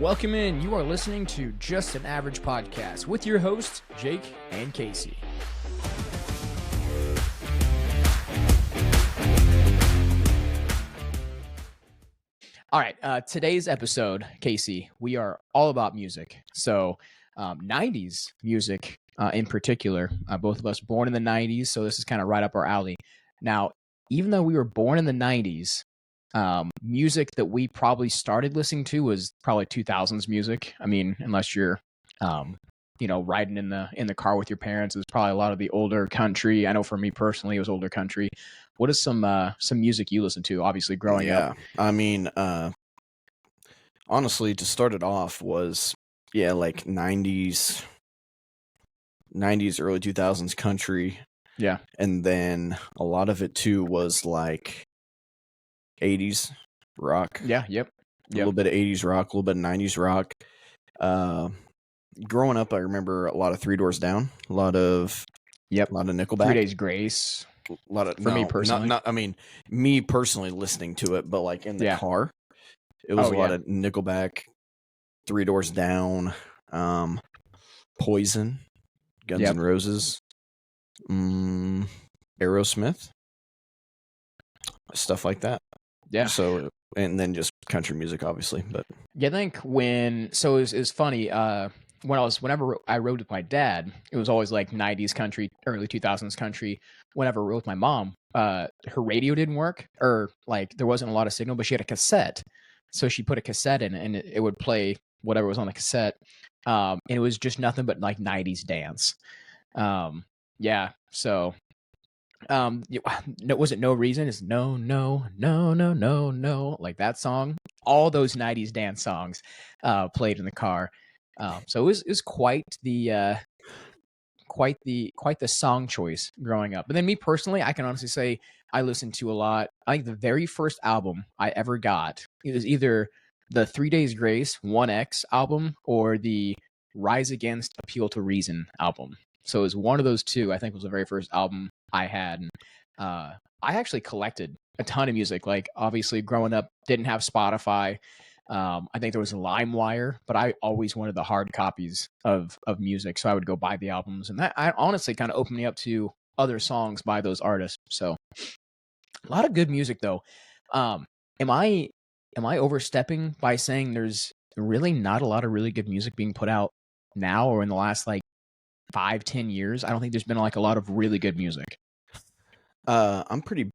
Welcome in. You are listening to Just an Average Podcast with your hosts, Jake and Casey. All right, today's episode, Casey, we are all about music. So 90s music in particular, both of us born in the 90s, so this is kind of right up our alley. Now, even though we were born in the 90s, music that we probably started listening to was probably 2000s music. I mean, unless you're, riding in the car with your parents, it was probably a lot of the older country. I know for me personally, it was older country. What is some music you listen to? Obviously, growing up. I mean, honestly, to start it off was like 90s, early 2000s country. Yeah. And then a lot of it too was like 80s rock. Yeah. Yep. A little bit of 80s rock, a little bit of 90s rock. Growing up, I remember a lot of Three Doors Down, a lot of Nickelback. 3 Days Grace. A lot of me personally. Me personally listening to it, but like in the car, it was a lot of Nickelback, Three Doors Down, Poison, Guns N' Roses, Aerosmith, stuff like that. Yeah. So, and then just country music, obviously. But yeah, I think it's funny. Whenever I rode with my dad, it was always like 90s country, early 2000s country. Whenever I rode with my mom, her radio didn't work, or like there wasn't a lot of signal, but she had a cassette. So she put a cassette in and it would play whatever was on the cassette. And it was just nothing but like 90s dance. So was it No Reason? It's no, like that song. All those 90s dance songs played in the car. So it was quite the song choice growing up. But then me personally, I can honestly say I listened to a lot. I think the very first album I ever got, it was either the 3 Days Grace 1X album or the Rise Against Appeal to Reason album. So it was one of those two, I think was the very first album I had. And, I actually collected a ton of music. Like obviously growing up, didn't have Spotify. I think there was LimeWire, but I always wanted the hard copies of music. So I would go buy the albums, and that I honestly kind of opened me up to other songs by those artists. So a lot of good music though. Am I overstepping by saying there's really not a lot of really good music being put out now or in the last like 5-10 years? I don't think there's been like a lot of really good music. I'm pretty,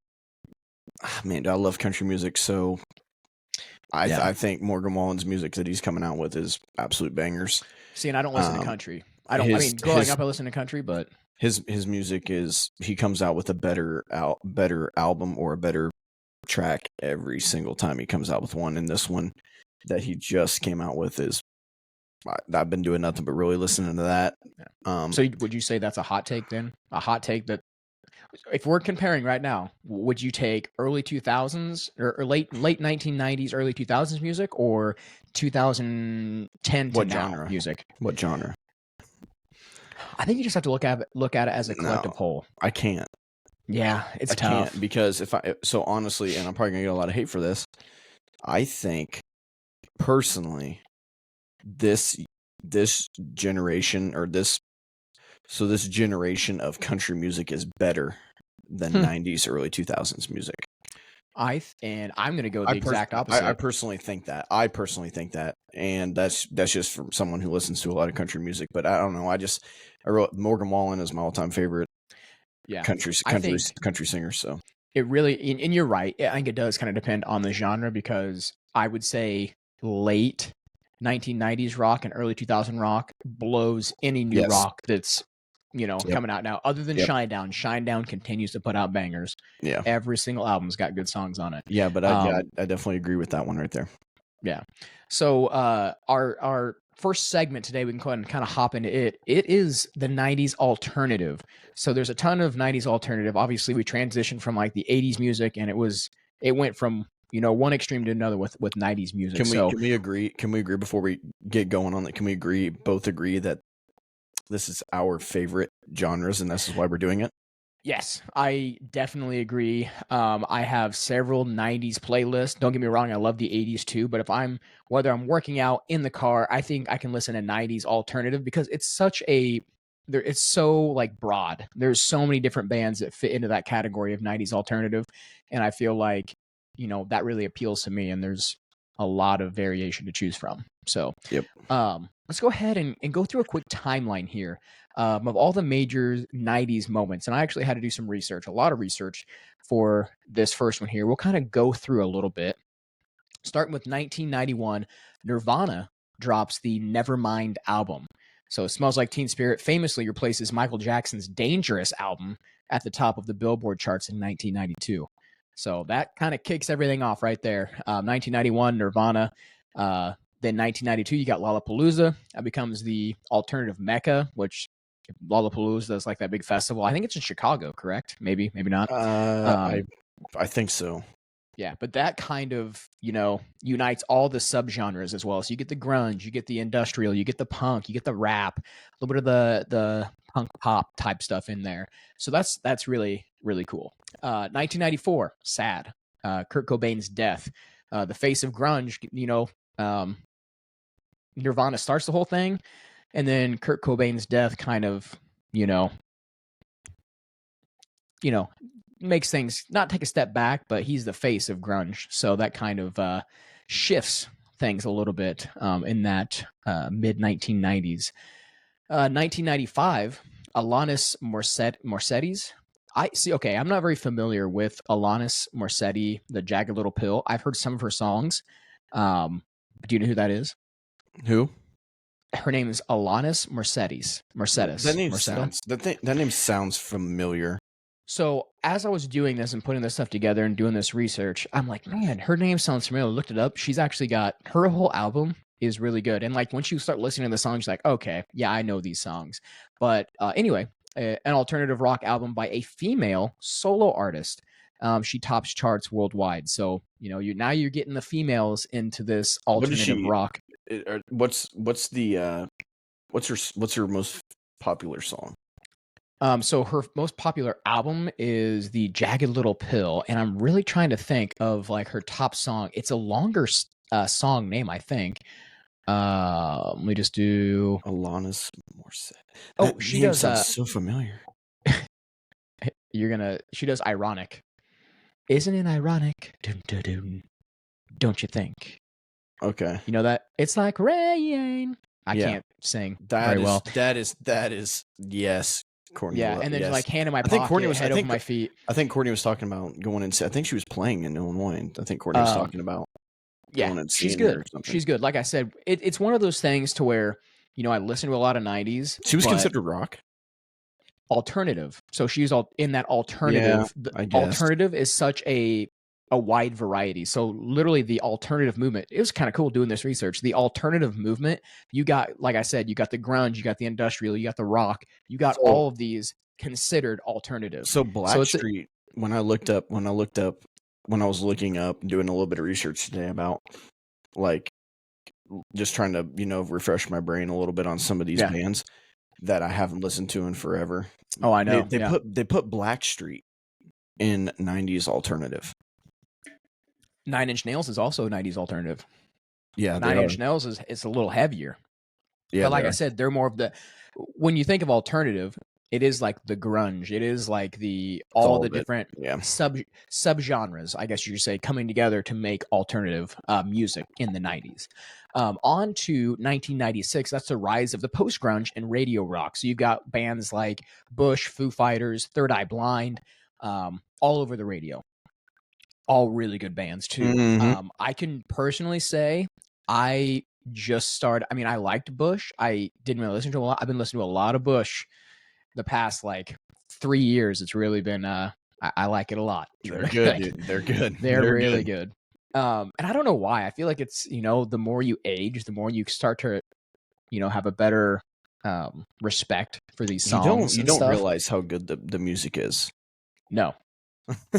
man, I love country music. So I think Morgan Wallen's music that he's coming out with is absolute bangers. See, and I don't listen to country. Growing up, I listen to country, but his music he comes out with a better album or a better track every single time he comes out with one. And this one that he just came out with I've been doing nothing but really listening to that. So would you say that's a hot take then? A hot take that, if we're comparing right now, would you take early 2000s or late 1990s, early 2000s music, or 2010 to now music? What genre? I think you just have to look at it as a collective whole. I can't. Yeah, it's tough. I can't, because so honestly, and I'm probably gonna get a lot of hate for this, I think personally this generation this generation of country music is better than 90s, early 2000s music. I'm going to go the exact opposite. I personally think that, and that's just from someone who listens to a lot of country music. But I don't know. I wrote Morgan Wallen is my all-time favorite. Yeah, country singer. So it really, and you're right. I think it does kind of depend on the genre, because I would say late 1990s rock and early 2000 rock blows any new rock that's coming out now, other than Showdown. Showdown continues to put out bangers. Yeah, every single album's got good songs on it. Yeah, but I definitely agree with that one right there. Yeah. So our first segment today, we can go ahead and kind of hop into it. It is the 90s alternative. So there's a ton of 90s alternative. Obviously, we transitioned from like the 80s music, and it went from one extreme to another with 90s music. Can we agree before we get going on that? Can we both agree that this is our favorite genres, and this is why we're doing it? Yes, I definitely agree. I have several 90s playlists. Don't get me wrong, I love the 80s too, but if whether I'm working out in the car, I think I can listen to 90s alternative because it's so like broad. There's so many different bands that fit into that category of 90s alternative, and I feel like, that really appeals to me, and there's a lot of variation to choose from. So, Yep. let's go ahead and go through a quick timeline here, of all the major 90s moments. And I actually had to do some research, a lot of research for this first one here. We'll kind of go through a little bit. Starting with 1991, Nirvana drops the Nevermind album. So Smells Like Teen Spirit famously replaces Michael Jackson's Dangerous album at the top of the Billboard charts in 1992. So that kind of kicks everything off right there. 1991, Nirvana. Then 1992, you got Lollapalooza. That becomes the alternative mecca, which Lollapalooza is like that big festival. I think it's in Chicago, correct? Maybe, maybe not. I think so. Yeah, but that kind of, unites all the subgenres as well. So you get the grunge, you get the industrial, you get the punk, you get the rap, a little bit of the punk pop type stuff in there. So that's really, really cool. 1994, sad. Kurt Cobain's death. The face of grunge, Nirvana starts the whole thing, and then Kurt Cobain's death kind of, you know, makes things not take a step back, but he's the face of grunge, so that kind of shifts things a little bit in that mid 1990s. 1995, Alanis Morsetti's. I see. Okay, I'm not very familiar with Alanis Morsetti, the Jagged Little Pill. I've heard some of her songs. Do you know who that is? Who? Her name is Alanis Mercedes. That name sounds familiar. So as I was doing this and putting this stuff together and doing this research, I'm like, man, her name sounds familiar. I looked it up. She's actually got her whole album is really good. And like once you start listening to the songs, you're like, okay, yeah, I know these songs. But anyway, an alternative rock album by a female solo artist. She tops charts worldwide. So now you're getting the females into this alternative rock. What's her most popular song? So her most popular album is the Jagged Little Pill, and I'm really trying to think of like her top song. It's a longer song name, I think. Let me just do Alanis Morissette. Oh, she does. Sounds so familiar. She does Ironic. Isn't it ironic? Dun, dun, dun. Don't you think? Okay. You know that? It's like rain. I can't sing very well. That is yes. Courtney, yeah, and then yes. like hand in my pocket, head over my feet. I think Courtney was talking about going and I think she was playing in Illinois. I think Courtney was talking about going and she's good. She's good. Like I said, it's one of those things to where I listen to a lot of 90s. She was considered rock. Alternative. So she's all in that alternative. I guess. Alternative is such a wide variety. So literally the alternative movement, it was kind of cool doing this research. The alternative movement, you got, like I said, you got the grunge, you got the industrial, you got the rock, you got all of these considered alternative. So Blackstreet, when I was looking up and doing a little bit of research today about like just trying to, refresh my brain a little bit on some of these bands that I haven't listened to in forever. Oh, I know. They put Blackstreet in 90s alternative. 9 Inch Nails is also 90s alternative. Yeah, 9 Inch Nails is a little heavier. Yeah, but like I said, they're more of when you think of alternative, it is like the grunge. It is like all the different subgenres, I guess you should say, coming together to make alternative music in the 90s. On to 1996, that's the rise of the post-grunge and radio rock. So you've got bands like Bush, Foo Fighters, Third Eye Blind, all over the radio. All really good bands too. Mm-hmm. I can personally say I just started. I mean, I liked Bush. I didn't really listen to a lot. I've been listening to a lot of Bush the past like 3 years. It's really been. I like it a lot. They're good, dude. They're good. They're really good. And I don't know why. I feel like it's the more you age, the more you start to have a better respect for these songs. You don't realize how good the music is. No.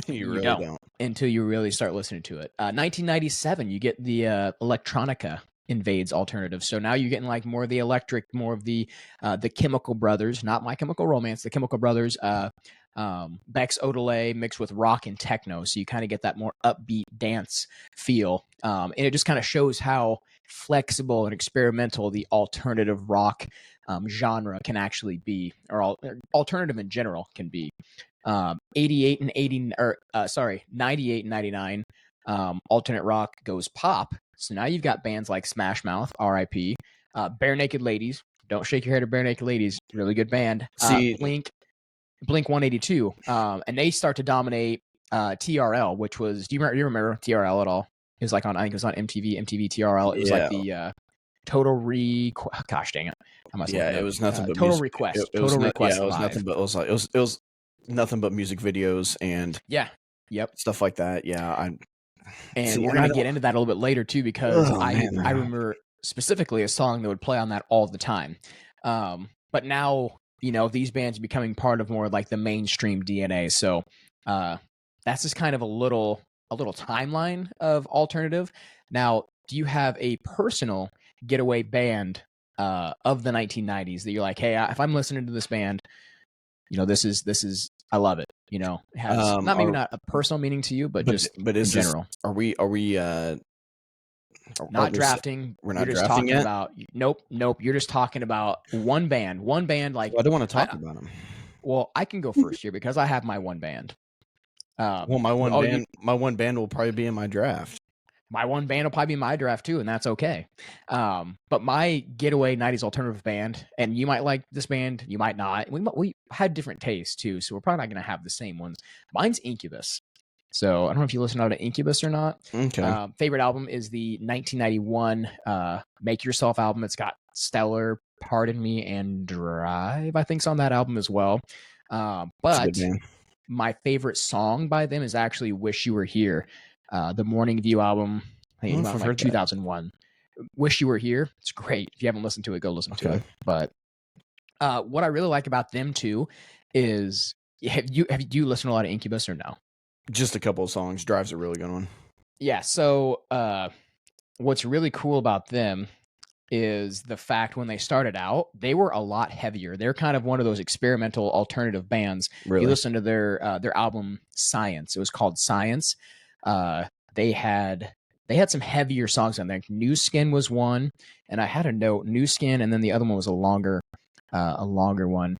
you really don't until you really start listening to it. 1997, you get the electronica invades alternative. So now you're getting like more of the electric, more of the Chemical Brothers, not My Chemical Romance, the Chemical Brothers, Beck's Odelay mixed with rock and techno, so you kind of get that more upbeat dance feel. And it just kind of shows how flexible and experimental the alternative rock genre can actually be, or alternative in general can be. 88 and 80, or 98 and 99, alternate rock goes pop. So now you've got bands like Smash Mouth, R.I.P., Bare Naked Ladies. Don't shake your head at Bare Naked Ladies. Really good band. See, Blink 182. And they start to dominate TRL, which was, do you remember TRL at all? It was like on, I think it was on MTV TRL. It was like the gosh dang it. It was nothing but Total music. Request. It was Total Request. it was Live. nothing but it was nothing but music videos and stuff like that. Yeah, we're going to get into that a little bit later too, because I remember specifically a song that would play on that all the time. But now, these bands are becoming part of more like the mainstream DNA. So that's just kind of a little timeline of alternative. Now, do you have a personal getaway band of the 1990s that you're like, hey, if I'm listening to this band, this is I love it. It has not a personal meaning to you, but in general. Are we not drafting? We're not just drafting talking yet? about nope. You're just talking about one band. Like, well, I don't want to talk about them. Well, I can go first here because I have my one band. My one band will probably be in my draft. My one band will probably be my draft too, and that's okay. But my getaway 90s alternative band, and you might like this band, you might not. We had different tastes too, so we're probably not going to have the same ones. Mine's Incubus. So I don't know if you listen to Incubus or not. Okay. Favorite album is the 1991 Make Yourself album. It's got Stellar, Pardon Me, and Drive, I think's on that album as well. But my favorite song by them is actually Wish You Were Here. The Morning View album, I think it's like 2001. Wish You Were Here. It's great. If you haven't listened to it, go listen to it. But what I really like about them too is, do you listen to a lot of Incubus or no? Just a couple of songs. Drive's a really good one. Yeah. So what's really cool about them is the fact when they started out, they were a lot heavier. They're kind of one of those experimental alternative bands. Really? You listen to their album Science. It was called Science. They had some heavier songs on there. New Skin was one, and I had a note, New Skin, and then the other one was a longer one.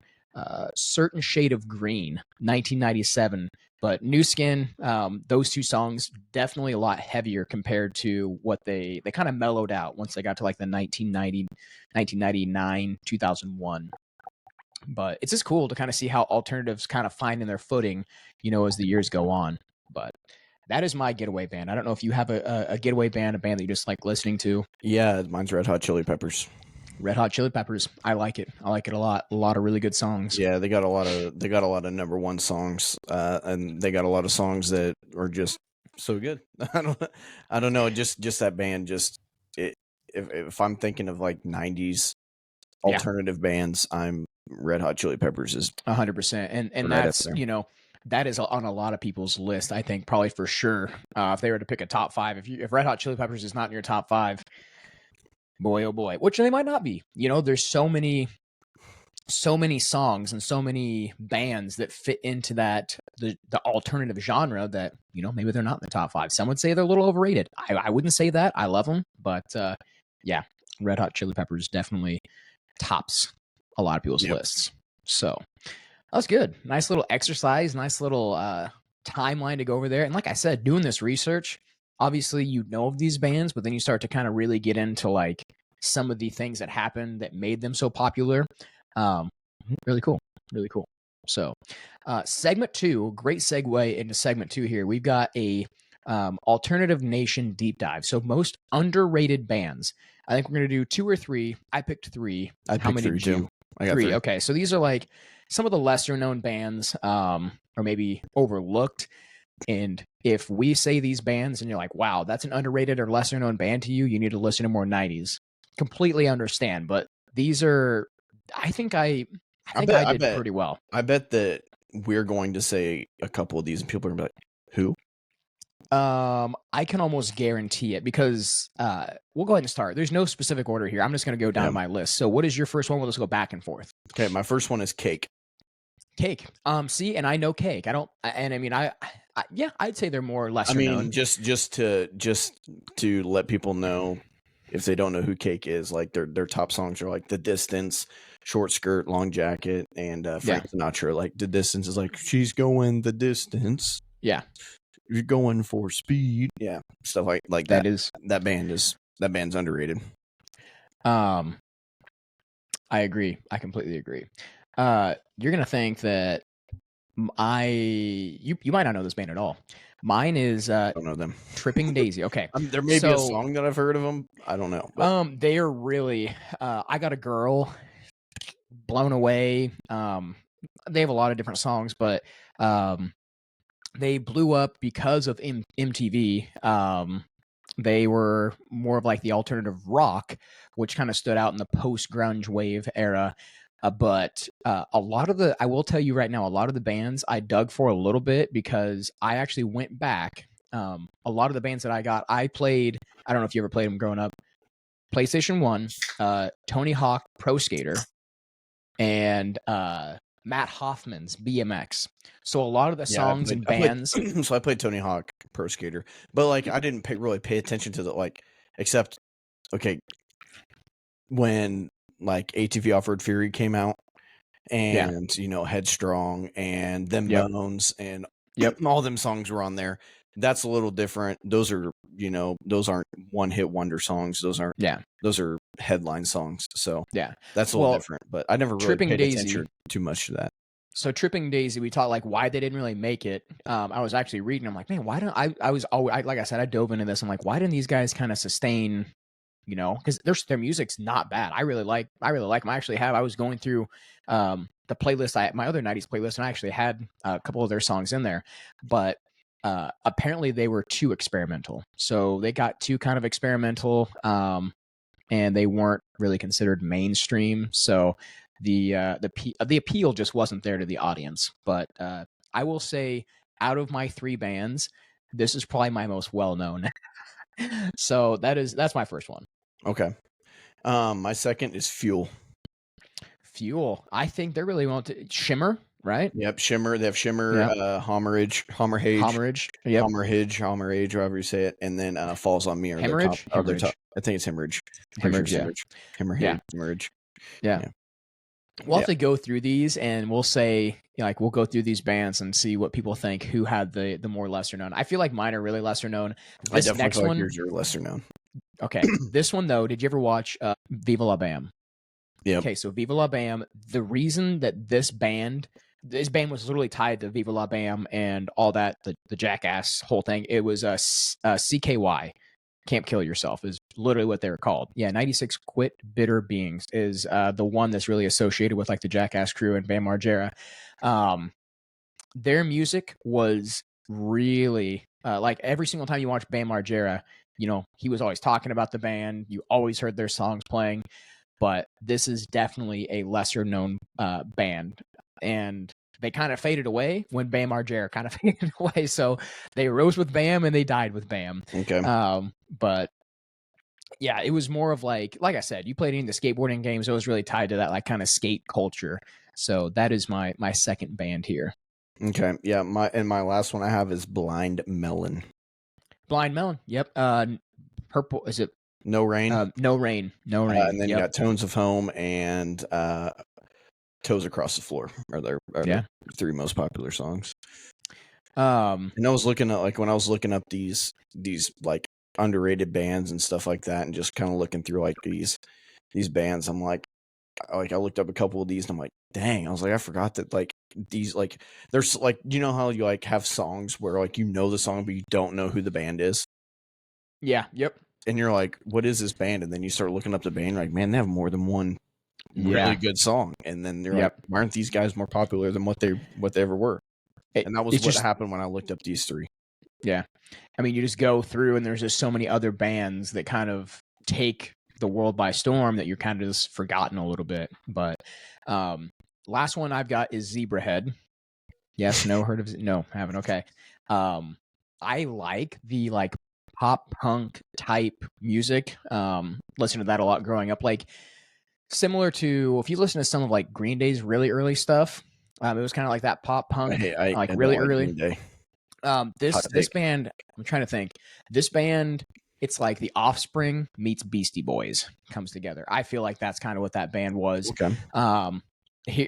Certain Shade of Green, 1997. But New Skin, those two songs definitely a lot heavier compared to what they kind of mellowed out once they got to like the 1990, 1999, 2001. But it's just cool to kind of see how alternatives kind of finding their footing, as the years go on. But that is my getaway band. I don't know if you have a getaway band, a band that you just like listening to. Yeah, mine's Red Hot Chili Peppers. Red Hot Chili Peppers. I like it. I like it a lot. A lot of really good songs. Yeah, they got a lot of number one songs, and they got a lot of songs that are just so good. I don't know. Just that band. If I'm thinking of like 90s alternative bands, I'm Red Hot Chili Peppers is 100%, and right that's that is on a lot of people's list. I think probably for sure. If they were to pick a top five, if Red Hot Chili Peppers is not in your top five, boy oh boy, which they might not be. There's so many songs and so many bands that fit into that the alternative genre that maybe they're not in the top five. Some would say they're a little overrated. I wouldn't say that. I love them, but yeah, Red Hot Chili Peppers definitely tops a lot of people's lists. So that was good. Nice little exercise. Nice little timeline to go over there. And like I said, doing this research, obviously of these bands, but then you start to kind of really get into like some of the things that happened that made them so popular. Really cool. So segment 2, great segue into segment 2 here. We've got a alternative nation deep dive. So most underrated bands. I think we're going to do 2 or 3. I picked 3. How many did you? I got 3. Okay. So these are like some of the lesser known bands, or maybe overlooked. And if we say these bands and you're like, wow, that's an underrated or lesser known band to you, you need to listen to more 90s. Completely understand. But these are, I think I did pretty well. I bet that we're going to say a couple of these and people are going to be like, who? I can almost guarantee it because we'll go ahead and start. There's no specific order here. I'm just going to go down my list. So what is your first one? We'll just go back and forth. Okay, my first one is Cake. Cake. See, and I know Cake. I don't, and I mean, yeah, I'd say they're more I lesser mean, known. just to let people know if they don't know who Cake is, like their top songs are like "The Distance," "Short Skirt," "Long Jacket," and Yeah, Frank Sinatra. Like "The Distance" is like she's going the distance, yeah, you're going for speed. Yeah, stuff like that. that is. That band's underrated. Um, I agree. I completely agree. You're gonna think that you might not know this band at all. Mine is I don't know them. Tripping Daisy. Okay, There may be a so song that I've heard of them. I don't know, but they are really. I Got a Girl, Blown Away. They have a lot of different songs, but they blew up because of MTV. They were more of like the alternative rock, which kind of stood out in the post grunge wave era. But a lot of I will tell you right now, a lot of the bands I dug for a little bit because I actually went back. A lot of the bands that I played. I don't know if you ever played them growing up. PlayStation 1, Tony Hawk Pro Skater, and Matt Hoffman's BMX. So a lot of the yeah, songs and bands. so I played Tony Hawk Pro Skater, but like I didn't really pay attention to the like, except okay when like ATV Off Road Fury came out, Yeah. and Headstrong and Them Yep. Bones and Yep. all them songs were on there. That's a little different. Those are those aren't one hit wonder songs. Yeah. Those are headline songs. So Yeah. that's a little Well, different. But I never really Tripping paid Daisy. attention too much to that. So Tripping Daisy, we talked like why they didn't really make it. I was actually reading. I'm like, man, why don't I? I was always like I said, I dove into this. I'm like, why didn't these guys kind of sustain? Because their music's not bad. I really like them. I was going through the playlist, my other '90s playlist, and I actually had a couple of their songs in there, but apparently they were too experimental. So they got too kind of experimental, and they weren't really considered mainstream. So the appeal just wasn't there to the audience. But I will say, out of my three bands, this is probably my most well known. So that's my first one. Okay. My second is Fuel. Fuel. I think they're really well to Shimmer, right? Yep, Shimmer. They have Shimmer, Yep. Hommerage, Yep. Hommerage, however you say it, and then Falls on Me are their top. Hemorrhage. I think it's Hemorrhage. Hemorrhage. Yeah. Yeah. Hemorrhage. Yeah. We'll have to go through these, and we'll say like we'll go through these bands and see what people think who had the more lesser known. I feel like mine are really lesser known. This I definitely next feel like yours are lesser known. Okay, this one though, did you ever watch Viva La Bam? Yeah. Okay, so Viva La Bam. The reason that this band was literally tied to Viva La Bam and all that, the Jackass whole thing. It was CKY. Can't Kill Yourself is literally what they were called. Yeah, 96 Quit Bitter Beings is the one that's really associated with like the Jackass crew and Bam Margera. Their music was really like every single time you watch Bam Margera, he was always talking about the band. You always heard their songs playing, but this is definitely a lesser known band. And they kind of faded away when Bam Margera kind of faded away. So they rose with Bam and they died with Bam. Okay. But yeah, it was more of like I said, you played any of the skateboarding games. It was really tied to that like kind of skate culture. So that is my second band here. Okay. Yeah. My last one I have is Blind Melon. Blind Melon. Yep. Purple. Is it No Rain? No Rain. No Rain. And then you got Tones of Home and Toes Across the Floor are their three most popular songs. And I was looking at when I was looking up these like underrated bands and stuff like that, and just kind of looking through like these bands, I'm like I looked up a couple of these and I'm like, dang, I was like, I forgot that like these like there's like how you like have songs where like the song but you don't know who the band is. Yeah. Yep. And you're like, what is this band? And then you start looking up the band, like, man, they have more than one really good song. And then they're like, why aren't these guys more popular than what they ever were? And that was what happened when I looked up these three. Yeah. I mean, you just go through and there's just so many other bands that kind of take the world by storm that you're kind of just forgotten a little bit. But last one I've got is Zebrahead. Yes, no, heard of no, haven't. Okay. I like the like pop punk type music. Listen to that a lot growing up. Like similar to if you listen to some of like Green Day's really early stuff, It was kind of like that pop punk, I like don't really like early. Green Day. This Hot take. band, I'm trying to think. This band, it's like the Offspring meets Beastie Boys comes together. I feel like that's kind of what that band was. Okay.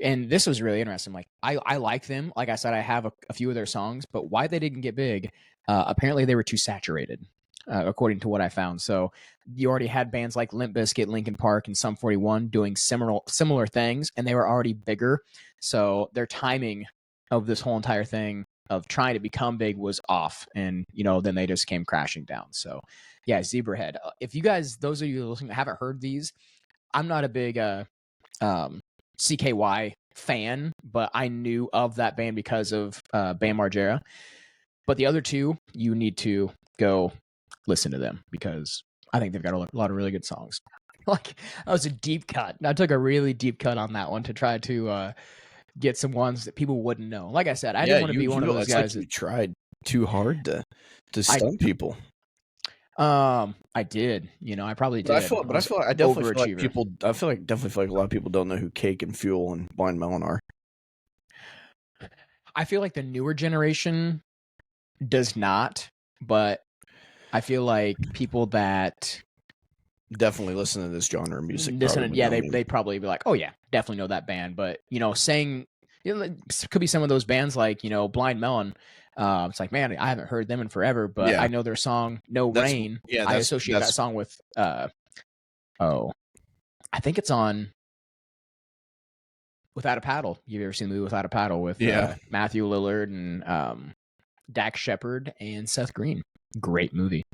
And this was really interesting. Like I like them. Like I said, I have a few of their songs, but why they didn't get big? Apparently they were too saturated, according to what I found. So you already had bands like Limp Bizkit, Linkin Park, and Sum 41 doing similar things, and they were already bigger. So their timing of this whole entire thing of trying to become big was off, and then they just came crashing down. So yeah, Zebrahead. If you guys, those of you listening, haven't heard these, I'm not a big CKY fan, but I knew of that band because of Bam Margera. But the other two, you need to go listen to them because I think they've got a lot of really good songs. Like that was a deep cut. I took a really deep cut on that one to try to get some ones that people wouldn't know. Like I said, I didn't want to be one of those it's guys like you tried too hard to stun people. I did. I probably did. I definitely feel like overachiever. definitely feel like a lot of people don't know who Cake and Fuel and Blind Melon are. I feel like the newer generation does not, but I feel like people that Definitely listen to this genre of music. they probably be like, oh yeah, definitely know that band. But saying it could be some of those bands like Blind Melon. It's like, man, I haven't heard them in forever, but I know their song "No Rain." I associate that song with I think it's on Without a Paddle. You've ever seen the movie Without a Paddle with Matthew Lillard and Dax Shepard and Seth Green? Great movie.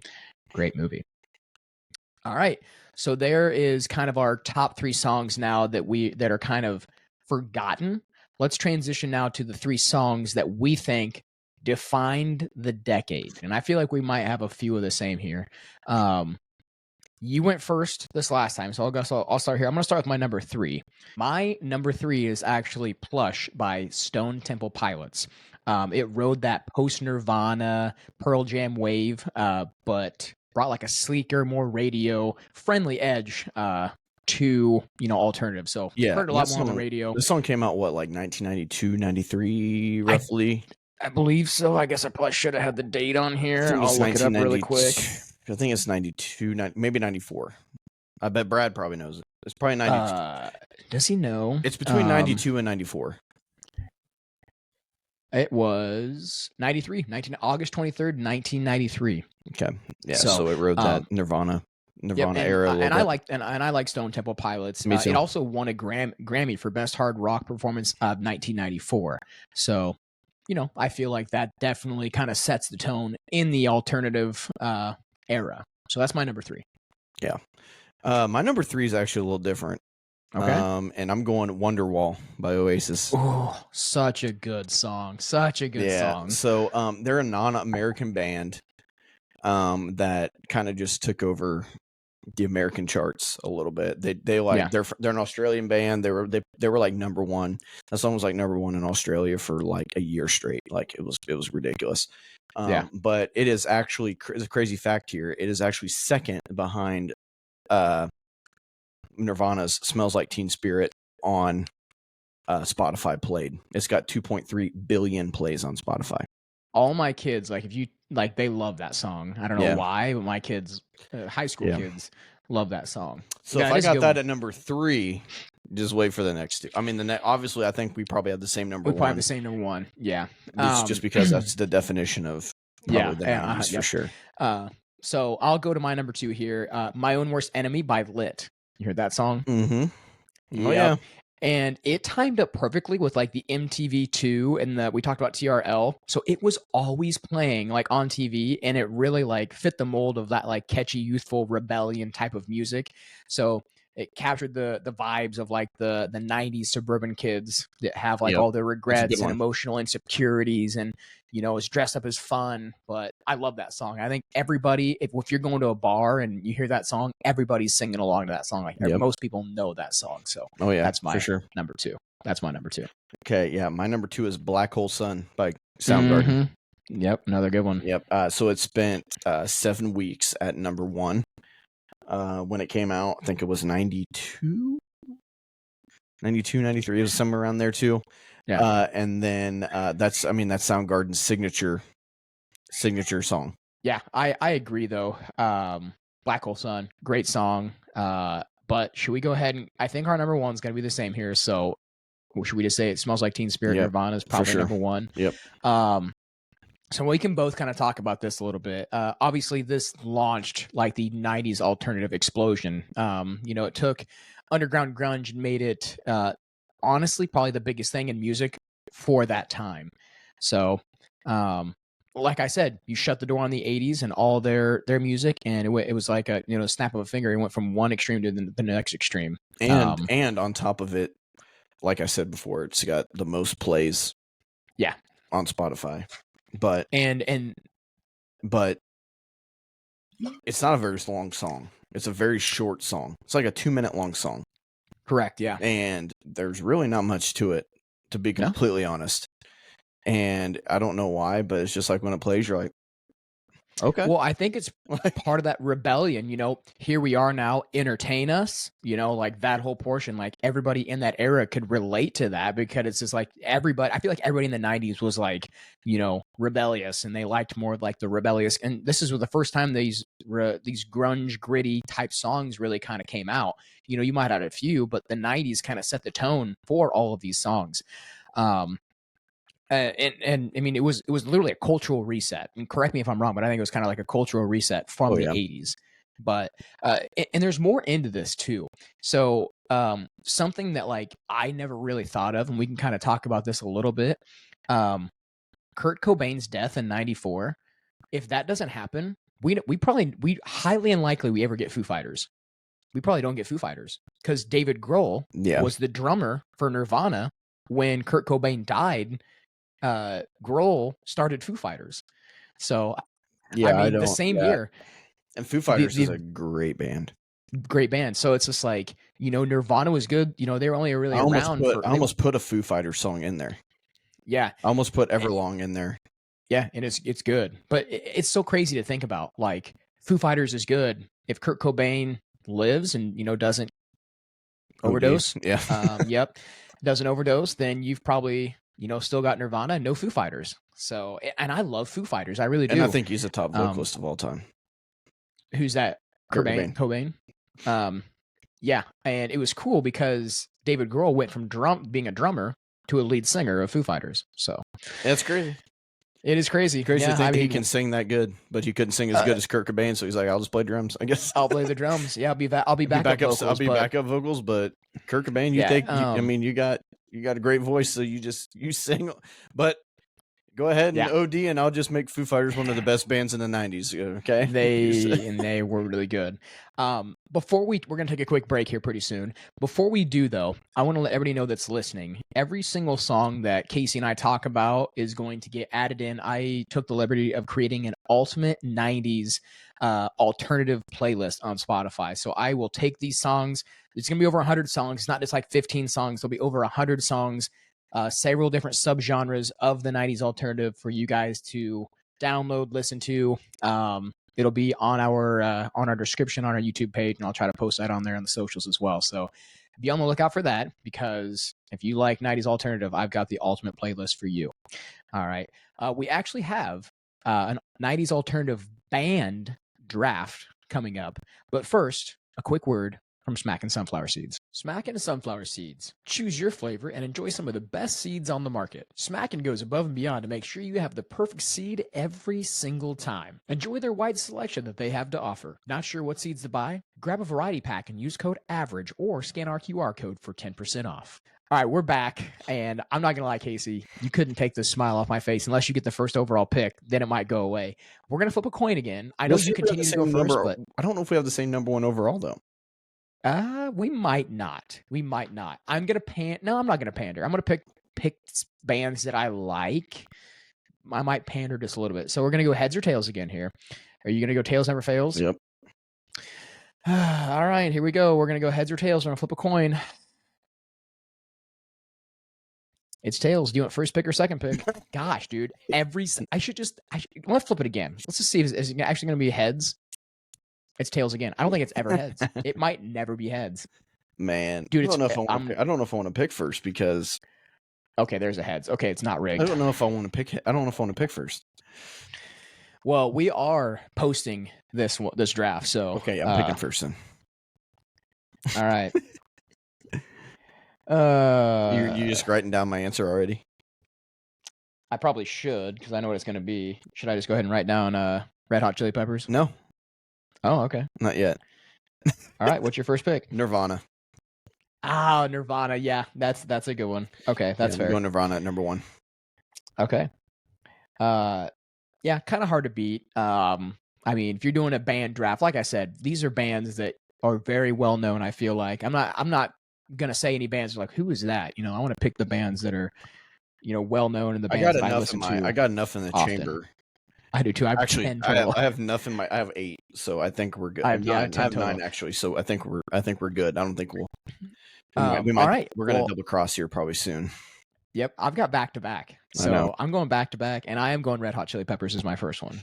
All right. So there is kind of our top 3 songs now that are kind of forgotten. Let's transition now to the 3 songs that we think defined the decade. And I feel like we might have a few of the same here. You went first this last time, so I'll start here. I'm going to start with my number 3. My number 3 is actually Plush by Stone Temple Pilots. It rode that post-Nirvana Pearl Jam wave, but brought like a sleeker, more radio-friendly edge to, alternative. So heard a lot more on the radio. This song came out, like 1992, 93, roughly? I believe so. I guess I probably should have had the date on here. I'll look it up really quick. I think it's 92, maybe 94. I bet Brad probably knows it. It's probably 92. Does he know? It's between 92 and 94. It was 93, August 23rd, 1993. Okay. Yeah, so it rode that Nirvana era a little bit. I like Stone Temple Pilots. Me too. It also won a Grammy for Best Hard Rock Performance of 1994. So, I feel like that definitely kind of sets the tone in the alternative era. So that's my number 3. Yeah. My number 3 is actually a little different. Okay. And I'm going Wonderwall by Oasis. Oh, such a good song. Such a good song. So they're a non-American band that kind of just took over the American charts a little bit. They're an Australian band. They were like number 1. That song was like number 1 in Australia for like a year straight. Like it was ridiculous. But it is actually a crazy fact here. It is actually second behind Nirvana's Smells Like Teen Spirit on Spotify played. It's got 2.3 billion plays on Spotify. All my kids, they love that song. I don't know why, but my kids, high school kids, love that song. So if I got that at number 3, just wait for the next 2. I mean, obviously, I think we probably have the same number 1. We probably have the same number 1. Yeah. Just because that's the definition of the 90s for sure. So I'll go to my number 2 here. My Own Worst Enemy by Lit. You heard that song? Mm-hmm. Oh, yeah. And it timed up perfectly with like the MTV2 and we talked about TRL. So it was always playing like on TV, and it really like fit the mold of that like catchy, youthful rebellion type of music. So it captured the vibes of like the 90s suburban kids that have like all their regrets and emotional insecurities, and is dressed up as fun. But I love that song. I think everybody, if you're going to a bar and you hear that song, everybody's singing along to that song. Like most people know that song. So that's my number 2. That's my number 2. Okay, yeah, my number 2 is Black Hole Sun by Soundgarden. Mm-hmm. Yep, another good one. Yep. So it spent 7 weeks at number 1. When it came out, I think it was 92, 93. It was somewhere around there too. Yeah. And then that's Soundgarden's signature song. Yeah, I agree though. Black Hole Sun, great song. But should we go ahead and I think our number one's gonna be the same here. So should we just say it smells like Teen Spirit? Yep, Nirvana is for probably sure. number one. Yep. So we can both kind of talk about this a little bit. Obviously, this launched like the '90s alternative explosion. It took underground grunge and made it honestly probably the biggest thing in music for that time. So, like I said, you shut the door on the '80s and all their music, and it was like a snap of a finger. It went from one extreme to the next extreme. And on top of it, like I said before, it's got the most plays. Yeah. On Spotify, but and it's not a very long song. It's a very short song. It's like a 2-minute long song. Correct. Yeah. And there's really not much to it, to be completely honest. And I don't know why, but it's just like when it plays, you're like, okay. Well, I think it's part of that rebellion, here we are now, entertain us, like that whole portion, like everybody in that era could relate to that because it's just like I feel like everybody in the 90s was like, rebellious and they liked more like the rebellious. And this is the first time these grunge gritty type songs really kind of came out. You might have had a few, but the 90s kind of set the tone for all of these songs. And I mean, it was literally a cultural reset. And correct me if I'm wrong, but I think it was kind of like a cultural reset from the 80s. But and there's more into this too. So something that like I never really thought of, and we can kind of talk about this a little bit. Kurt Cobain's death in '94. If that doesn't happen, we highly unlikely we ever get Foo Fighters. We probably don't get Foo Fighters because David Grohl was the drummer for Nirvana when Kurt Cobain died. Grohl started Foo Fighters. So, the same year. And Foo Fighters is a great band. Great band. So it's just like, Nirvana was good. They were only really around for... I almost put a Foo Fighters song in there. Yeah. I almost put Everlong in there. Yeah, and it's good. But it's so crazy to think about. Like, Foo Fighters is good. If Kurt Cobain lives and, doesn't overdose... Yeah. Doesn't overdose, then you've probably... still got Nirvana, no Foo Fighters. So, and I love Foo Fighters. I really do. And I think he's a top vocalist of all time. Who's that? Cobain. Yeah. And it was cool because David Grohl went from being a drummer to a lead singer of Foo Fighters. So that's crazy. It is crazy. Crazy to think that he can sing that good, but he couldn't sing as good as Kurt Cobain. So he's like, I'll just play drums, I guess. I'll play the drums. Yeah, I'll be backup vocals. I'll be backup vocals, but Kurt Cobain, you got a great voice, so you sing. But go ahead and OD, and I'll just make Foo Fighters one of the best bands in the 90s. Okay, they were really good. We're gonna take a quick break here pretty soon. Before we do, though, I want to let everybody know that's listening. Every single song that Casey and I talk about is going to get added in. I took the liberty of creating an ultimate 90s alternative playlist on Spotify. So I will take these songs. It's going to be over 100 songs. It's not just like 15 songs. There'll be over 100 songs, several different subgenres of the 90s alternative for you guys to download, listen to. It'll be on our description on our YouTube page, and I'll try to post that on there on the socials as well. So be on the lookout for that, because if you like 90s alternative, I've got the ultimate playlist for you. All right. We actually have an 90s alternative band draft coming up. But first, a quick word from Smackin' Sunflower Seeds. Smackin' Sunflower Seeds. Choose your flavor and enjoy some of the best seeds on the market. Smackin' goes above and beyond to make sure you have the perfect seed every single time. Enjoy their wide selection that they have to offer. Not sure what seeds to buy? Grab a variety pack and use code AVERAGE or scan our QR code for 10% off. All right, we're back, and I'm not going to lie, Casey, you couldn't take the smile off my face unless you get the first overall pick. Then it might go away. We're going to flip a coin again. I know you continue to go first, but... I don't know if we have the same number one overall, though. We might not. I'm going to No, I'm not going to pander. I'm going to pick bands that I like. I might pander just a little bit. So we're going to go heads or tails again here. Are you going to go tails never fails? Yep. All right, here we go. We're going to go heads or tails. We're going to flip a coin. It's tails. Do you want first pick or second pick? Gosh, dude. I want to flip it again. Let's just see if it's actually going to be heads. It's tails again. I don't think it's ever heads. It might never be heads. Man, dude, I don't know if I want to pick first, because Okay, there's a heads. Okay, it's not I rigged. don't know if I want to pick. I don't know if I want to pick first. Well, we are posting this draft, so Okay, I'm picking first then. All right. You just writing down my answer already? I probably should because I know what it's going to be. Should I just go ahead and write down Red Hot Chili Peppers? No, Oh, okay. not yet. All right. What's your first pick? Nirvana. Oh, Nirvana. Yeah, that's a good one. Okay, that's fair. I'm going Nirvana at number 1. Okay. Yeah, kind of hard to beat. I mean, if you're doing a band draft, like I said, these are bands that are very well known. I feel like I'm not gonna say any bands like who is that. I want to pick the bands that are well known in the bands that I listen to. I got enough in the often. chamber. I do too. I have 10 total. I have enough in my. I have 8, so I think we're good. I have 10 I have total. 9 actually, so I think we're good. I don't think we'll. All right, we're gonna double cross here probably soon. Yep, I've got back to back, so I'm going back to back, and I am going Red Hot Chili Peppers as my first one.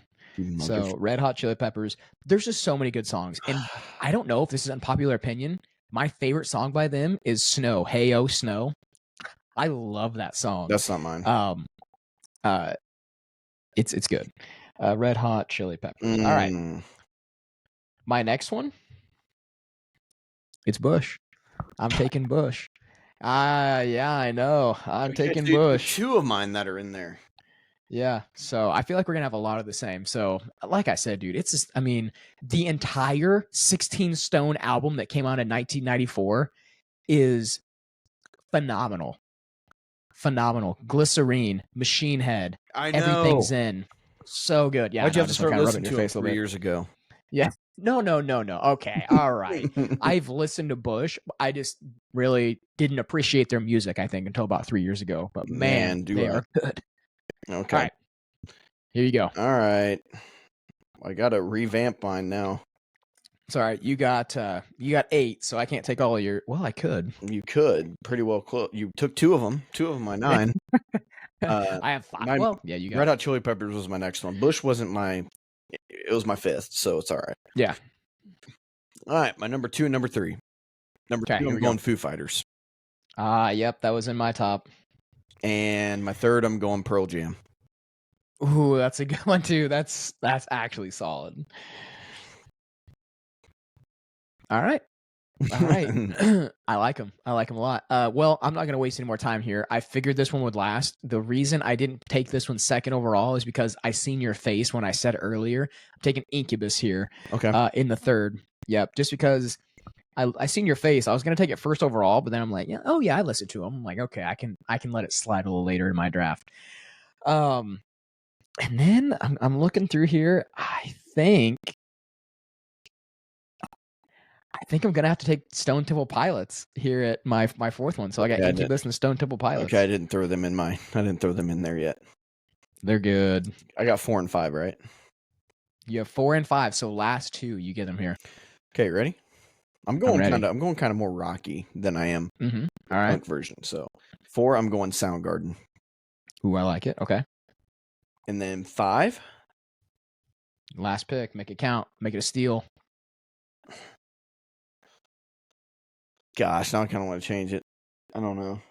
So Red Hot Chili Peppers, there's just so many good songs, and I don't know if this is unpopular opinion. My favorite song by them is "Snow." Hey, oh, Snow. I love that song. That's not mine. It's good. Red Hot Chili Peppers. All right. My next one. It's Bush. I'm taking Bush. Yeah, I know. I'm taking Bush. 2 of mine that are in there. Yeah. So I feel like we're going to have a lot of the same. So like I said, dude, it's just, I mean, the entire 16 Stone album that came out in 1994 is phenomenal. Phenomenal. Glycerine, Machine Head. I know. Everything's in. So good. Yeah. Why'd you have to start listening to it 3 years ago? Yeah. No. Okay. All right. I've listened to Bush. I just really didn't appreciate their music, I think, until about 3 years ago. But man they are good. Okay. All right. Here you go. All right. I got to revamp mine now. It's all right. You got 8, so I can't take all of your. Well, I could. You could pretty well close. You took 2 of them. 2 of them, my 9. I have 5. Well, yeah, you got Red Hot Chili Peppers was my next one. Bush wasn't my. It was my 5th, so it's all right. Yeah. All right, my number 2 and number 3. Number 2, I'm going Foo Fighters. Yep, that was in my top. And my 3rd, I'm going Pearl Jam. Ooh, that's a good one too. That's actually solid. All right. I like him. I like him a lot. Well, I'm not going to waste any more time here. I figured this one would last. The reason I didn't take this one second overall is because I seen your face when I said earlier. I'm taking Incubus here. Okay. In the 3rd. Yep. Just because I seen your face. I was going to take it first overall, but then I'm like, yeah, oh yeah, I listened to him. I'm like, okay, I can let it slide a little later in my draft. And then I'm looking through here. I think I'm gonna have to take Stone Temple Pilots here at my 4th one. So I got Incubus and Stone Temple Pilots. Okay, I didn't throw them in there yet. They're good. I got 4 and 5, right? You have 4 and 5. So last 2, you get them here. Okay, ready? I'm going kind of more rocky than I am. Mm-hmm. All right. Punk version. So 4, I'm going Soundgarden. Ooh, I like it. Okay. And then 5. Last pick. Make it count. Make it a steal. Gosh, now I kind of want to change it. I don't know.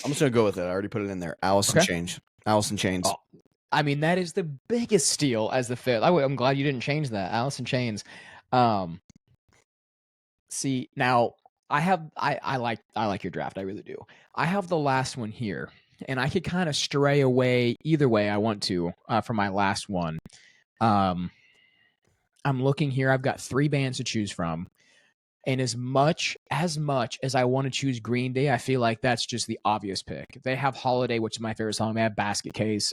I'm just gonna go with it. I already put it in there. Alice in Chains. Oh, I mean, that is the biggest steal as the 5th. I'm glad you didn't change that. Alice in Chains. See, now I like your draft. I really do. I have the last one here, and I could kind of stray away either way I want to for my last one. I'm looking here. I've got 3 bands to choose from. And as much as I want to choose Green Day, I feel like that's just the obvious pick. They have Holiday, which is my favorite song. They have Basket Case.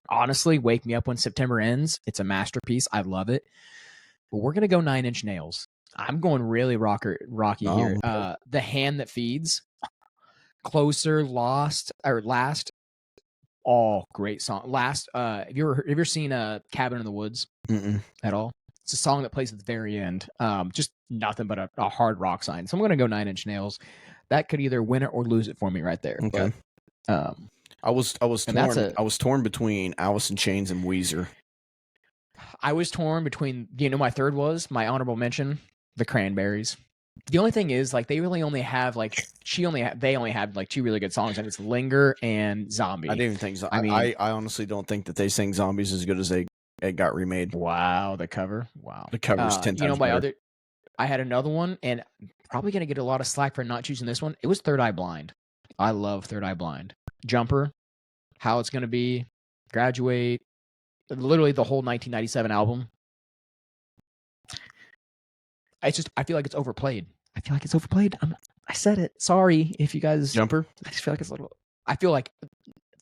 Honestly, Wake Me Up When September Ends. It's a masterpiece. I love it. But we're going to go 9 Inch Nails. I'm going really rocky here. Okay. The Hand That Feeds. Closer, Last. All great song. Last, have you ever seen Cabin in the Woods? At all? It's a song that plays at the very end. Just nothing but a hard rock sign. So I'm going to go 9 Inch Nails. That could either win it or lose it for me right there. Okay. But, I was torn. I was torn between Alice in Chains and Weezer. I was torn between. Do you know my 3rd was my honorable mention? The Cranberries. The only thing is, like, they really only have like they only have like 2 really good songs, and it's Linger and Zombie. I didn't even think. I mean, I honestly don't think that they sing "Zombies" as good as it got remade. wow, the cover, wow. The cover's 10 You know, times better. I had another one, and probably gonna get a lot of slack for not choosing this one. It was Third Eye Blind. I love Third Eye Blind. Jumper, How It's Gonna Be, Graduate, literally the whole 1997 album. I feel like it's overplayed. I feel like it's overplayed. I said it. Sorry if you guys. Jumper. I just feel like it's a little. I feel like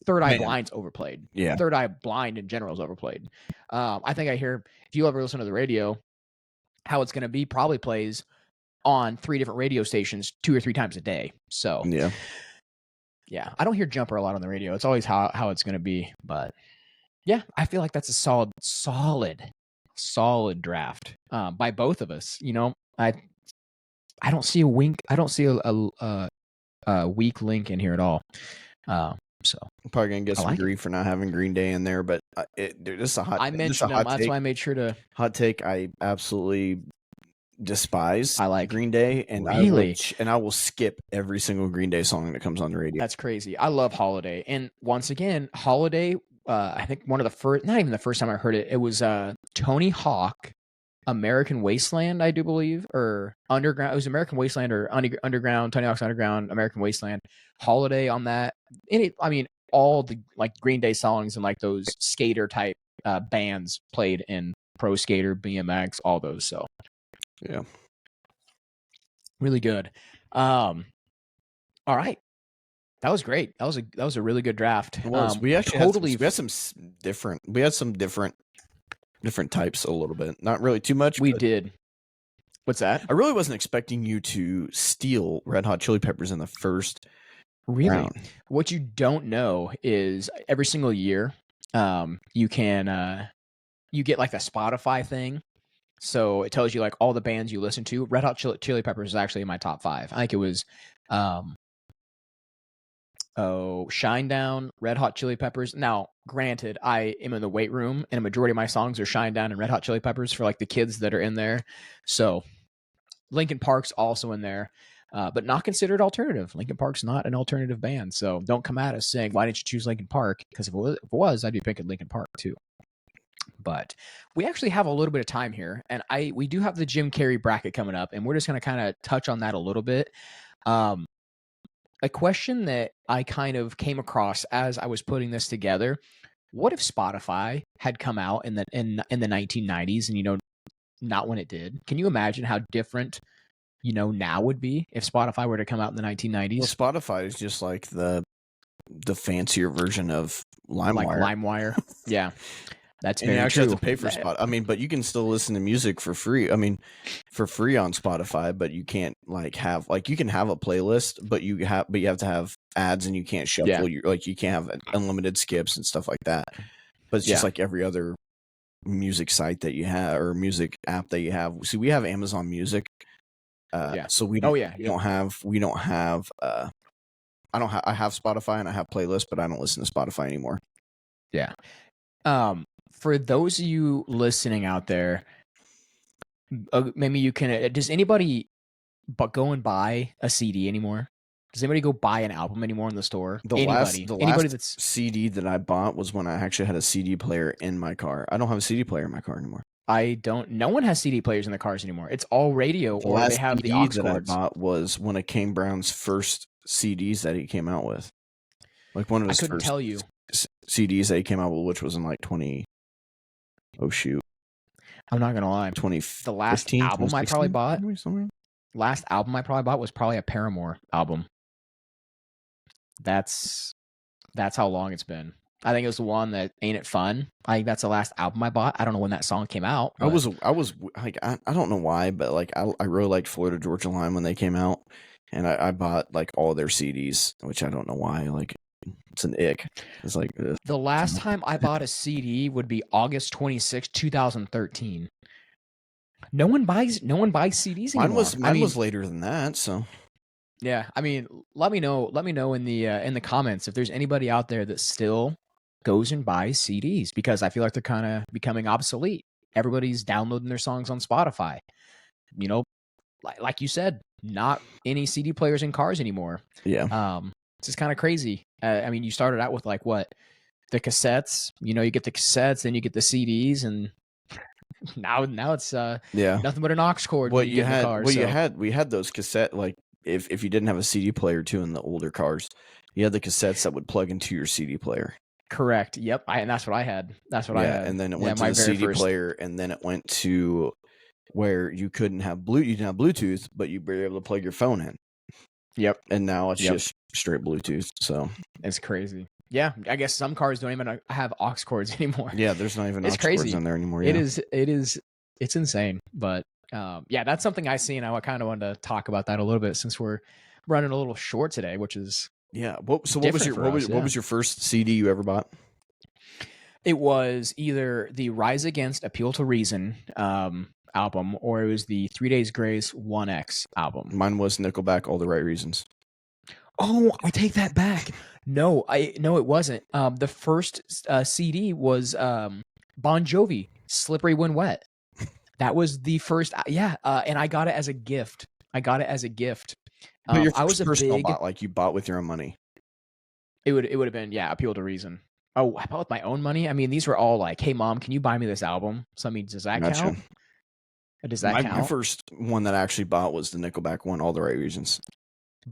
Third Eye Man. Blind's overplayed. Yeah. Third Eye Blind in general is overplayed. I think I hear, if you ever listen to the radio, How It's Gonna Be probably plays on 3 different radio stations 2 or 3 times a day. So yeah, I don't hear Jumper a lot on the radio. It's always How It's Gonna Be. But yeah, I feel like that's a solid draft by both of us. You know, I don't see a wink. I don't see a weak link in here at all. So I'm probably gonna get some like grief for not having Green Day in there, but dude, this is a hot. I mentioned them. That's why I made sure to. Hot take. I absolutely despise Green Day, and really, I will skip every single Green Day song that comes on the radio. That's crazy. I love Holiday, and once again, Holiday. I think one of the first, not even the first time I heard it. It was Tony Hawk, American Wasteland, I do believe, or Underground. It was American Wasteland or Underground. Tony Hawk's Underground, American Wasteland. Holiday on that. I mean, all the like Green Day songs and like those skater type bands played in Pro Skater, BMX, all those. So yeah, really good. All right. That was great. That was a really good draft. It was. We actually had some different types a little bit. Not really too much. We did. What's that? I really wasn't expecting you to steal Red Hot Chili Peppers in the first round. What you don't know is every single year, you can you get like a Spotify thing. So it tells you like all the bands you listen to. Red Hot Chili Peppers is actually in my top 5. I think it was Shinedown, Red Hot Chili Peppers. Now, granted, I am in the weight room, and a majority of my songs are Shinedown and Red Hot Chili Peppers for like the kids that are in there. So, Linkin Park's also in there, but not considered alternative. Linkin Park's not an alternative band, so don't come at us saying, "Why didn't you choose Linkin Park?" Because if it was, I'd be picking Linkin Park too. But we actually have a little bit of time here, and we do have the Jim Carrey bracket coming up, and we're just going to kind of touch on that a little bit. A question that I kind of came across as I was putting this together: what if Spotify had come out in the 1990s, and not when it did? Can you imagine how different now would be if Spotify were to come out in the 1990s? Well, Spotify is just like the fancier version of LimeWire. Like LimeWire, yeah. That's very true. You actually have to pay for Spotify. I mean, but you can still listen to music for free. I mean, for free on Spotify, but you can't you can have a playlist, but you have to have ads, and you can't shuffle. Yeah. You can't have unlimited skips and stuff like that. But it's just like every other music site that you have or music app that you have. See, we have Amazon Music. So we don't. I have Spotify and I have playlists, but I don't listen to Spotify anymore. Yeah. For those of you listening out there, maybe you can. Does anybody go and buy a CD anymore? Does anybody go buy an album anymore in the store? The last CD that I bought was when I actually had a CD player in my car. I don't have a CD player in my car anymore. No one has CD players in their cars anymore. It's all radio, or they have the aux cords. The last CD that I bought was one of Kane Brown's first CDs that he came out with. Like one of his first tell you CDs that he came out with, which was in like I'm not gonna lie. The last album I probably bought. Last album I probably bought was probably a Paramore album. That's how long it's been. I think it was the one that Ain't It Fun. I think that's the last album I bought. I don't know when that song came out. I was like, I don't know why, but like I really liked Florida Georgia Line when they came out, and I bought like all their CDs, which I don't know why. Like it's an ick. It's like the last time I bought a CD would be August 26, 2013. No one buys CDs anymore. Mine was later than that, so. Yeah, I mean, let me know in the comments if there's anybody out there that still goes and buys CDs, because I feel like they're kind of becoming obsolete. Everybody's downloading their songs on Spotify. like you said, not any CD players in cars anymore. Yeah. It's just kind of crazy. I mean, you started out with like what, the cassettes. You know, you get the cassettes, then you get the CDs, and now it's Yeah. nothing but an aux cord when you get in the car. We had those cassette, like if you didn't have a CD player too in the older cars, you had the cassettes that would plug into your CD player. Correct. Yep. And that's what I had. I had. And then it Yeah, went to my the very CD first. player, and then it went to where you didn't have Bluetooth, but you were able to plug your phone in. Yep. And now it's Yep. just straight Bluetooth. So It's crazy. Yeah, I guess some cars don't even have aux cords anymore. yeah, there's not even It's aux cords crazy. in there anymore. It Yeah. is. It's insane. But yeah, that's something I see, and I kind of wanted to talk about that a little bit since we're running a little short today, which is Yeah. What was different your for us, what was your first CD you ever bought? it was either the Rise Against Appeal to Reason album, or it was the 3 Days Grace 1X album. Mine was Nickelback, All the Right Reasons. Oh, I take that back. No, it wasn't. The first CD was Bon Jovi, Slippery When Wet. That was the first. Yeah, and I got it as a gift. But your first I was a personal big. bought, like you bought with your own money. It would have been, yeah, Appeal to Reason. Oh, I bought with my own money. I mean, these were all like, "Hey, mom, can you buy me this album?" So I mean, does that Gotcha. count? Does that count? My first one that I actually bought was the Nickelback one, All the Right Reasons.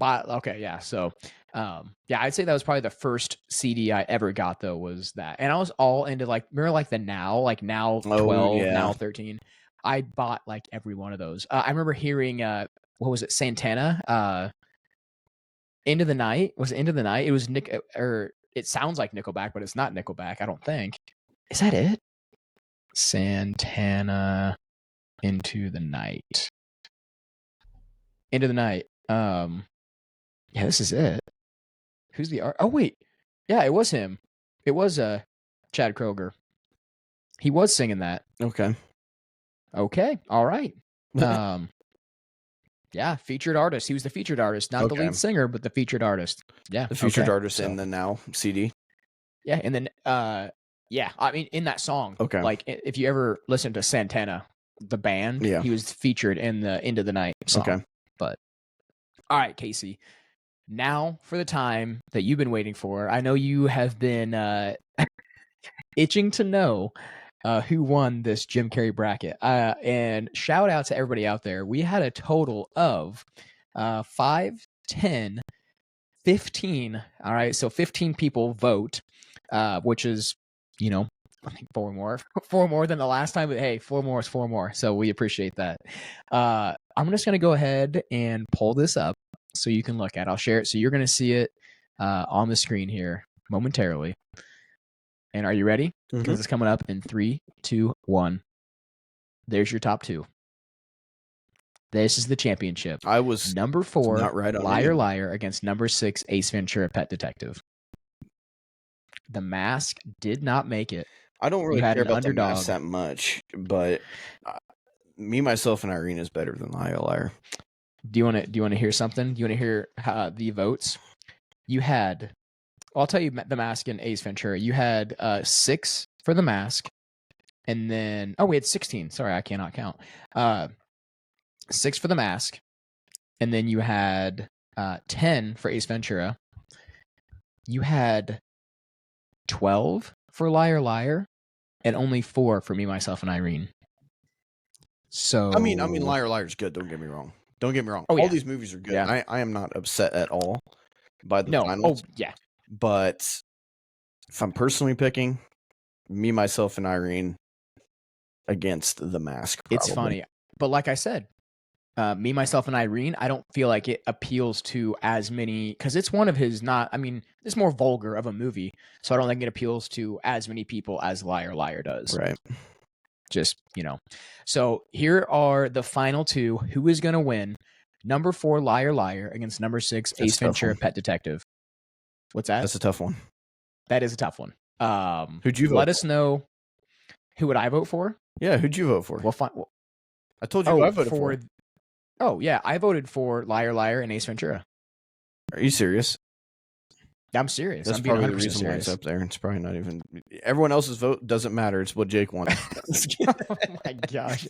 Okay, yeah. So, yeah, I'd say that was probably the first CD I ever got, though, was that. And I was all into like, remember like the Now 12, yeah. Now 13. I bought like every one of those. I remember hearing, what was it, Santana? Into the Night. Was it Into the Night? It was or it sounds like Nickelback, but it's not Nickelback, I don't think. Is that it? Santana, Into the Night. Into the Night. Yeah, this is it. Who's the art? Oh wait, yeah, it was him. It was Chad Kroger. He was singing that. Okay. Okay, all right. Yeah, featured artist. He was the featured artist, not the lead singer, but the featured artist. Yeah, the featured artist in the Now CD. Yeah, and then yeah, I mean in that song. Okay. Like if you ever listen to Santana, the band, Yeah. he was featured in the Into the Night song. Okay. But all right, Casey. Now for the time that you've been waiting for. I know you have been itching to know who won this Jim Carrey bracket. And shout out to everybody out there. We had a total of 5, 10, 15. All right, so 15 people vote, which is, you know, I think 4 more than the last time. But hey, 4 more is 4 more. So we appreciate that. I'm just going to go ahead and pull this up so you can look at it. I'll share it. So you're going to see it on the screen here momentarily. And are you ready? Because it's coming up in 3, 2, 1. There's your top 2. This is the championship. I was number 4, not right on Liar Liar, against number 6, Ace Ventura, Pet Detective. The Mask did not make it. I don't really care about the Mask that much, but Me, Myself, and Irene is better than Liar Liar. Do you want to hear something? Do you want to hear the votes? You had, I'll tell you, The Mask and Ace Ventura. You had 6 for The Mask, and then we had 16. Sorry, I cannot count. 6 for The Mask, and then you had 10 for Ace Ventura. You had 12 for Liar Liar, and only 4 for Me, Myself, and Irene. So I mean, Liar Liar is good. Don't get me wrong. All these movies are good. Yeah. I am not upset at all by the finals. Oh yeah. But if I'm personally picking, Me, Myself, and Irene against The Mask. Probably. It's funny, but like I said, Me, Myself, and Irene, I don't feel like it appeals to as many, because it's one of his it's more vulgar of a movie, so I don't think it appeals to as many people as Liar Liar does. Right. Just, So here are the final 2. Who is going to win? Number 4, Liar Liar, against number 6, Ace Ventura, Pet Detective. What's that? That's a tough one. That is a tough one. Who'd you vote Let us know. Who would I vote for? Yeah, who'd you vote for? I told you who I voted for. Oh, yeah, I voted for Liar Liar and Ace Ventura. Are you serious? I'm serious. That's I'm being probably the 100% reason why it's serious. up there. It's probably not even everyone else's vote doesn't matter. It's what Jake wants. Oh my gosh.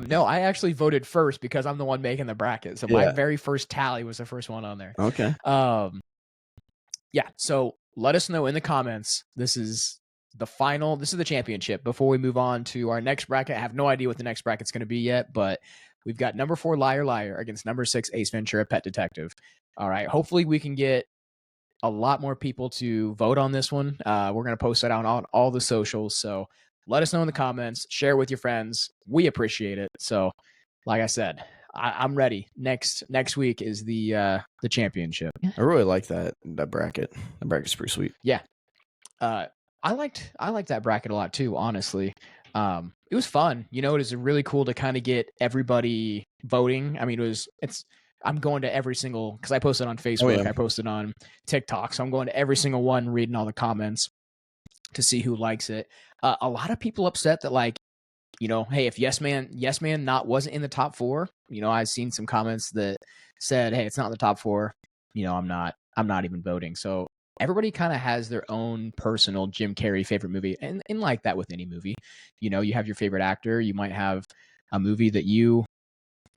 No, I actually voted first because I'm the one making the bracket. So my Yeah. very first tally was the first one on there. Okay. Yeah. So let us know in the comments. This is the final. This is the championship. Before we move on to our next bracket, I have no idea what the next bracket's going to be yet, but we've got number 4 Liar Liar against number 6 Ace Ventura Pet Detective. All right. Hopefully we can get a lot more people to vote on this one. We're going to post that out on all the socials. So let us know in the comments. Share with your friends. We appreciate it. So, like I said, I'm ready. Next week is the championship. I really like that bracket. That bracket's pretty sweet. Yeah. I liked that bracket a lot too, honestly. It was fun. You know, it is really cool to kind of get everybody voting. I mean, I'm going to every single, because I posted on Facebook, I posted on TikTok, so I'm going to every single one, reading all the comments to see who likes it. A lot of people upset that, like, you know, hey, if Yes Man wasn't in the top 4, you know, I've seen some comments that said, hey, it's not in the top 4, you know, I'm not even voting. So everybody kind of has their own personal Jim Carrey favorite movie, and like that with any movie, you know, you have your favorite actor, you might have a movie that you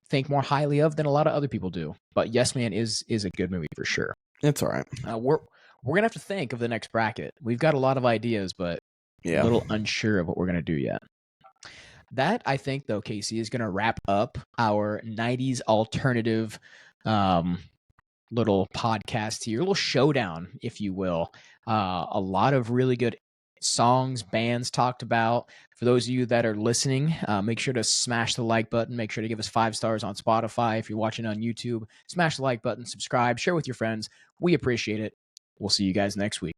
think more highly of than a lot of other people do. But Yes Man is a good movie for sure. It's all right. We're gonna have to think of the next bracket. We've got a lot of ideas, but a little unsure of what we're gonna do yet. That, I think, though, Casey, is gonna wrap up our 90s alternative little podcast here, a little showdown, if you will. A lot of really good songs, bands talked about. For those of you that are listening, make sure to smash the like button. Make sure to give us 5 stars on Spotify. If you're watching on YouTube, smash the like button, subscribe, share with your friends. We appreciate it. We'll see you guys next week.